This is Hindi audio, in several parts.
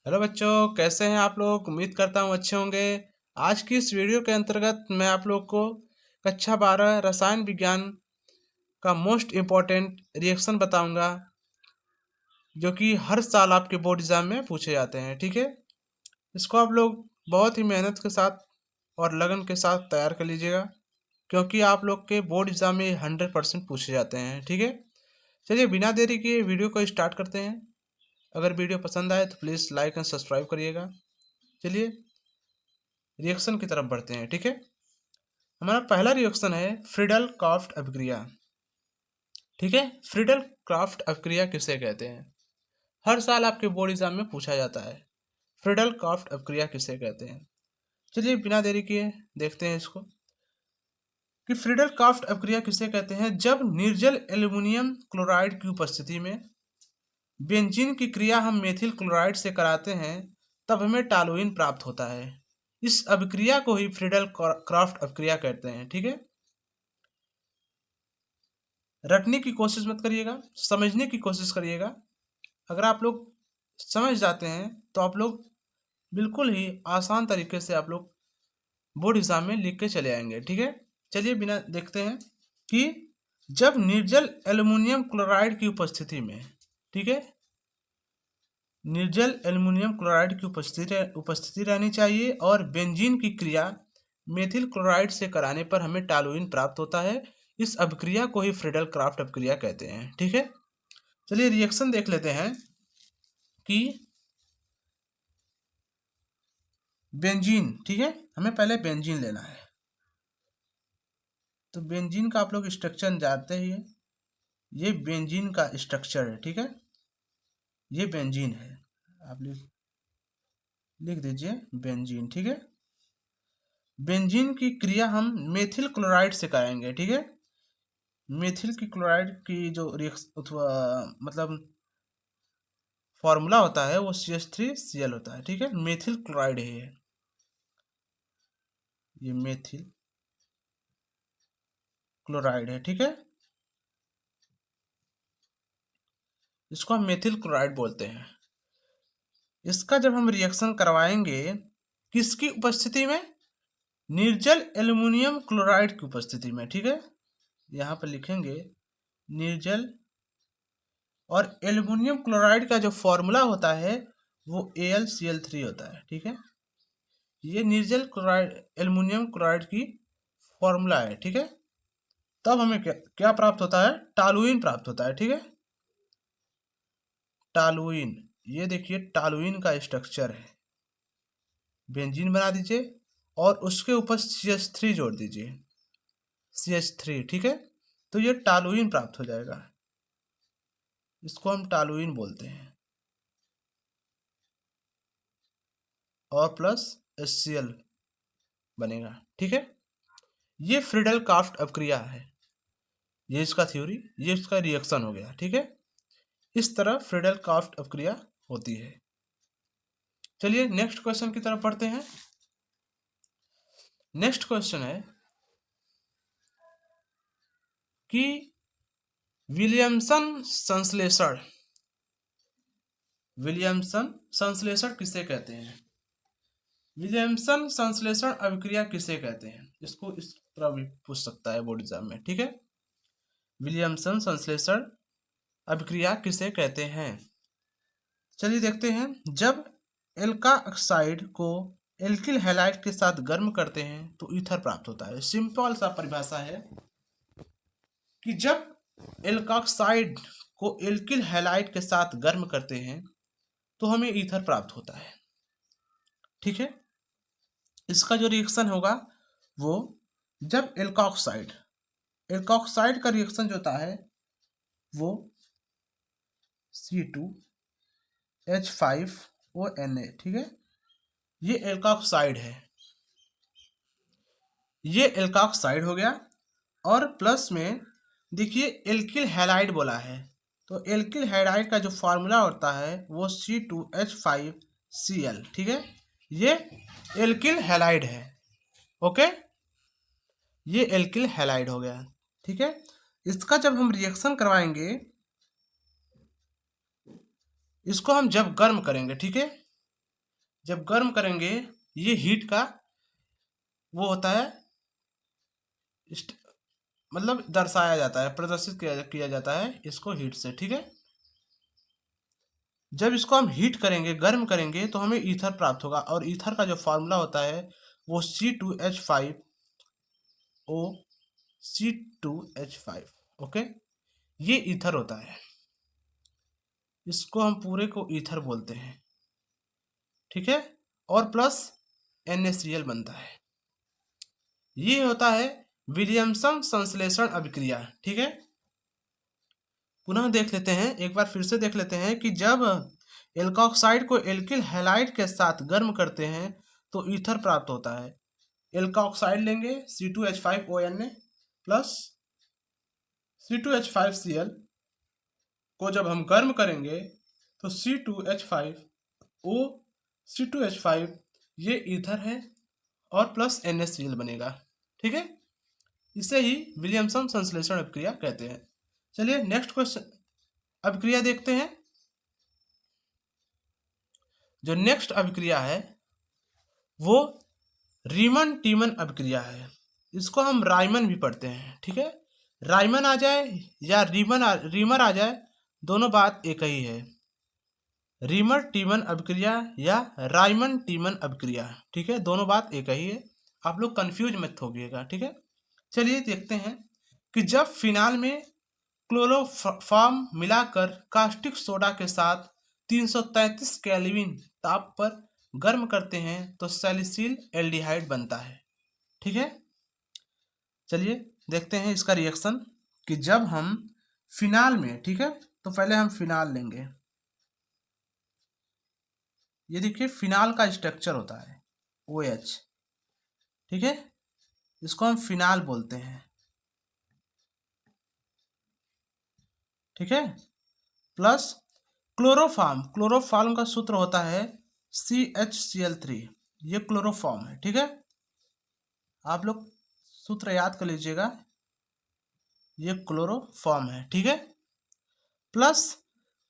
हेलो बच्चों, कैसे हैं आप लोग। उम्मीद करता हूँ अच्छे होंगे। आज की इस वीडियो के अंतर्गत मैं आप लोग को कक्षा 12 रसायन विज्ञान का मोस्ट इम्पोर्टेंट रिएक्शन बताऊंगा, जो कि हर साल आपके बोर्ड एग्जाम में पूछे जाते हैं। ठीक है, इसको आप लोग बहुत ही मेहनत के साथ और लगन के साथ तैयार कर लीजिएगा, क्योंकि आप लोग के बोर्ड एग्जाम में 100% पूछे जाते हैं। ठीक है, चलिए बिना देरी किए वीडियो को स्टार्ट करते हैं। अगर वीडियो पसंद आए तो प्लीज़ लाइक एंड सब्सक्राइब करिएगा। चलिए रिएक्शन की तरफ बढ़ते हैं। ठीक है, हमारा पहला रिएक्शन है फ्रीडल क्राफ्ट अभिक्रिया। ठीक है, फ्रीडल क्राफ्ट अभिक्रिया किसे कहते हैं। हर साल आपके बोर्ड एग्जाम में पूछा जाता है, फ्रीडल क्राफ्ट अभिक्रिया किसे कहते हैं। चलिए बिना देरी किए देखते हैं इसको कि फ्रीडल क्राफ्ट अभिक्रिया किसे कहते हैं। जब निर्जल एल्युमिनियम क्लोराइड की उपस्थिति में बेंजीन की क्रिया हम मेथिल क्लोराइड से कराते हैं, तब हमें टॉलुइन प्राप्त होता है। इस अभिक्रिया को ही फ्रीडल क्राफ्ट अभिक्रिया कहते हैं। ठीक है, रटने की कोशिश मत करिएगा, समझने की कोशिश करिएगा। अगर आप लोग समझ जाते हैं तो आप लोग बिल्कुल ही आसान तरीके से आप लोग बोर्ड एग्जाम में लिख के चले आएंगे। ठीक है, चलिए बिना देखते हैं कि जब निर्जल एल्युमिनियम क्लोराइड की उपस्थिति में, ठीक है, निर्जल एल्युमिनियम क्लोराइड की उपस्थिति रहनी चाहिए और बेंजीन की क्रिया मेथिल क्लोराइड से कराने पर हमें टॉलुइन प्राप्त होता है। इस अभिक्रिया को ही फ्रीडल क्राफ्ट अभिक्रिया कहते हैं। ठीक है, चलिए रिएक्शन देख लेते हैं कि बेंजीन, ठीक है, हमें पहले बेंजीन लेना है। तो बेंजीन का आप लोग स्ट्रक्चर जानते ही हैं, ये बेंजीन का स्ट्रक्चर है। ठीक है, ये बेंजीन है, आप लिख दीजिए बेंजीन। ठीक है, बेंजीन की क्रिया हम मेथिल क्लोराइड से कराएंगे। ठीक है, मेथिल की क्लोराइड की जो रिएक्शन मतलब फॉर्मूला होता है वो CH3Cl होता है। ठीक है, मेथिल क्लोराइड है ये मेथिल क्लोराइड है। ठीक है, इसको हम मेथिल क्लोराइड बोलते हैं। इसका जब हम रिएक्शन करवाएंगे किसकी उपस्थिति में, निर्जल एल्युमिनियम क्लोराइड की उपस्थिति में। ठीक है, यहाँ पर लिखेंगे निर्जल, और एल्युमिनियम क्लोराइड का जो फॉर्मूला होता है वो AlCl3 होता है। ठीक है, ये निर्जल क्लोराइड एल्युमिनियम क्लोराइड की फॉर्मूला है। ठीक है, तब हमें क्या क्या प्राप्त होता है, टॉलुइन प्राप्त होता है। ठीक है, टॉलुइन, ये देखिए टॉलुइन का स्ट्रक्चर है। बेंजीन बना दीजिए और उसके ऊपर CH3 जोड़ दीजिए, CH3। ठीक है, तो ये टॉलुइन प्राप्त हो जाएगा, इसको हम टॉलुइन बोलते हैं। और प्लस HCl बनेगा। ठीक है, ये फ्रीडल क्राफ्ट अभिक्रिया है, ये इसका थ्योरी, ये इसका रिएक्शन हो गया। ठीक है, इस तरह फ्रीडल क्राफ्ट अभिक्रिया होती है। चलिए नेक्स्ट क्वेश्चन की तरफ पढ़ते हैं। नेक्स्ट क्वेश्चन है कि विलियमसन संश्लेषण, विलियमसन संश्लेषण किसे कहते हैं। विलियमसन संश्लेषण अभिक्रिया किसे कहते हैं, इसको इस तरह भी पूछ सकता है बोर्ड एग्जाम में। ठीक है, विलियमसन संश्लेषण अभिक्रिया किसे कहते हैं। चलिए देखते हैं, जब एल्का ऑक्साइड को एल्किल हैलाइड के साथ गर्म करते हैं तो ईथर प्राप्त होता है। सिंपल सा परिभाषा है कि जब एल्काक्साइड को एल्किल हैलाइड के साथ गर्म करते हैं तो हमें ईथर प्राप्त होता है। ठीक है, इसका जो रिएक्शन होगा वो, जब एल्काक्साइड, एल्काक्साइड का रिएक्शन जो होता है वो C2H5ONa। ठीक है, ये एल्काक्साइड है, ये एल्काक्साइड हो गया। और प्लस में देखिए एल्किल हैलाइड बोला है, तो एल्किल हैलाइड का जो फार्मूला होता है वो C2H5Cl। ठीक है, ये एल्किल हैलाइड है। ओके, ये एल्किल हैलाइड हो गया। ठीक है, इसका जब हम रिएक्शन करवाएंगे, इसको हम जब गर्म करेंगे, ठीक है, जब गर्म करेंगे, ये हीट का वो होता है, मतलब दर्शाया जाता है, प्रदर्शित किया जाता है इसको हीट से। ठीक है, जब इसको हम हीट करेंगे, गर्म करेंगे, तो हमें ईथर प्राप्त होगा। और ईथर का जो फॉर्मूला होता है वो C2H5O, ओके, ये ईथर होता है। इसको हम पूरे को ईथर बोलते हैं। ठीक है, और प्लस NaCl बनता है। ये होता है विलियमसन संश्लेषण अभिक्रिया। ठीक है, पुनः देख लेते हैं, एक बार फिर से देख लेते हैं कि जब एल्कोक्साइड को एल्किल हैलाइड के साथ गर्म करते हैं तो ईथर प्राप्त होता है। एल्कोक्साइड लेंगे C2H5ONa प्लस C2H5Cl को जब हम गर्म करेंगे तो C2H5 ये ईथर है और प्लस NaCl बनेगा। ठीक है, इसे ही विलियमसन संश्लेषण अभिक्रिया कहते हैं। चलिए नेक्स्ट क्वेश्चन अभिक्रिया देखते हैं। जो नेक्स्ट अभिक्रिया है वो रीमन टीमन अभिक्रिया है। इसको हम राइमन भी पढ़ते हैं। ठीक है, राइमन आ जाए या रीमर आ जाए, दोनों बात एक ही है। रीमर टीमन अभिक्रिया या राइमन टीमन अभिक्रिया। ठीक है, दोनों बात एक ही है, आप लोग कंफ्यूज मत होगिएगा। ठीक है, चलिए देखते हैं कि जब फिनाल में क्लोरोफॉर्म मिलाकर कास्टिक सोडा के साथ 333 केल्विन ताप पर गर्म करते हैं तो सैलिसिल एल्डिहाइड बनता है। ठीक है, चलिए देखते हैं इसका रिएक्शन कि जब हम फिनाल में, ठीक है, तो पहले हम फिनाल लेंगे। ये देखिए फिनाल का स्ट्रक्चर होता है OH। ठीक है, इसको हम फिनाल बोलते हैं। ठीक है, प्लस क्लोरोफॉर्म का सूत्र होता है CHCl3। ये क्लोरोफॉर्म है। ठीक है, आप लोग सूत्र याद कर लीजिएगा, ये क्लोरोफॉर्म है। ठीक है, प्लस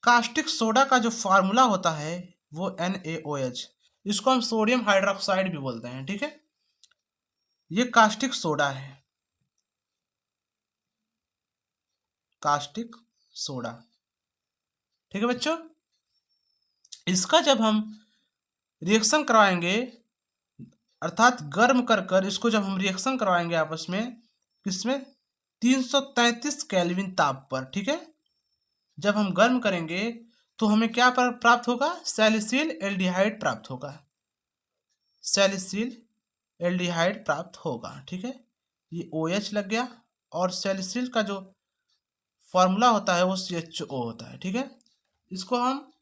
कास्टिक सोडा का जो फार्मूला होता है वो NaOH। इसको हम सोडियम हाइड्रोक्साइड भी बोलते हैं। ठीक है, ये कास्टिक सोडा है, कास्टिक सोडा। ठीक है बच्चों, इसका जब हम रिएक्शन करवाएंगे, अर्थात गर्म कर कर इसको जब हम रिएक्शन करवाएंगे आपस में, किसमें, 333 केल्विन ताप पर। ठीक है, जब हम गर्म करेंगे तो हमें क्या प्राप्त होगा, सैलिसिल एल्डिहाइड प्राप्त होगा। सैलिसिल एल्डिहाइड प्राप्त होगा। ठीक है, ये OH लग गया और सैलिसिल का जो फॉर्मूला होता है वो CHO होता है। ठीक है, इसको हम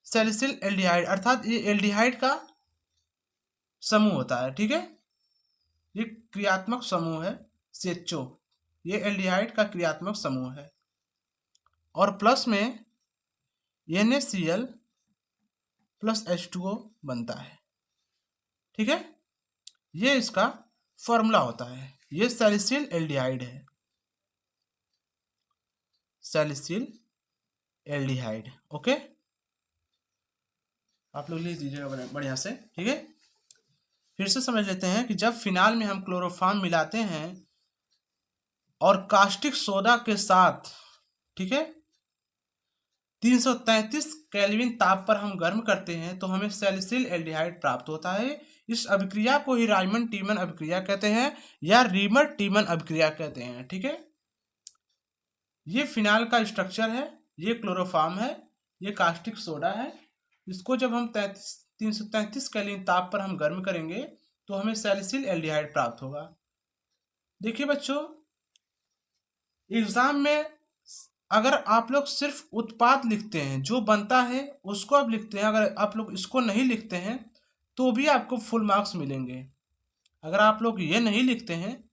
सैलिसिल एल्डिहाइड, अर्थात ये एल्डिहाइड का समूह होता है। ठीक है, ये क्रियात्मक समूह है CHO, ये एल्डिहाइड का क्रियात्मक समूह है। और प्लस में NaCl प्लस H2O बनता है। ठीक है, ये इसका फॉर्मूला होता है। ये सैलिसिल एल्डिहाइड है, सैलिसिल एल्डिहाइड। ओके, आप लोग लिख दीजिएगा बढ़िया से। ठीक है, फिर से समझ लेते हैं कि जब फिनाल में हम क्लोरोफॉर्म मिलाते हैं और कास्टिक सोडा के साथ, ठीक है, 333 केल्विन ताप पर हम गर्म करते हैं तो हमें सैलिसिल एल्डिहाइड प्राप्त होता है। इस अभिक्रिया को ही राइमन टीमन अभिक्रिया कहते हैं या रीमर टीमन अभिक्रिया कहते हैं। ठीक है, ये फिनाल का स्ट्रक्चर है, ये क्लोरोफॉर्म है, ये कास्टिक सोडा है। इसको जब हम 333 केल्विन ताप पर हम गर्म करेंगे तो हमें सैलिसिल एल्डिहाइड प्राप्त होगा। देखिए बच्चों, एग्जाम में अगर आप लोग सिर्फ उत्पाद लिखते हैं, जो बनता है उसको आप लिखते हैं, अगर आप लोग इसको नहीं लिखते हैं तो भी आपको फुल मार्क्स मिलेंगे। अगर आप लोग ये नहीं लिखते हैं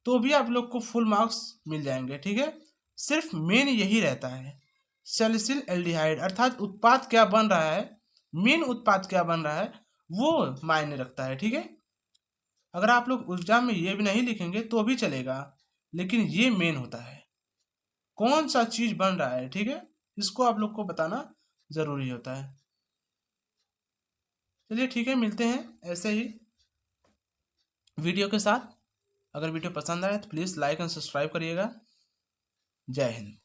तो भी आप लोग को फुल मार्क्स मिल जाएंगे। ठीक है, सिर्फ मेन यही रहता है, सैलिसिल एल्डिहाइड अर्थात उत्पाद क्या बन रहा है, मेन उत्पाद क्या बन रहा है वो मायने रखता है। ठीक है, अगर आप लोग एग्जाम में ये भी नहीं लिखेंगे तो भी चलेगा, लेकिन ये मेन होता है, कौन सा चीज बन रहा है। ठीक है, इसको आप लोग को बताना जरूरी होता है। चलिए ठीक है, मिलते हैं ऐसे ही वीडियो के साथ। अगर वीडियो पसंद आए तो प्लीज़ लाइक एंड सब्सक्राइब करिएगा। जय हिंद।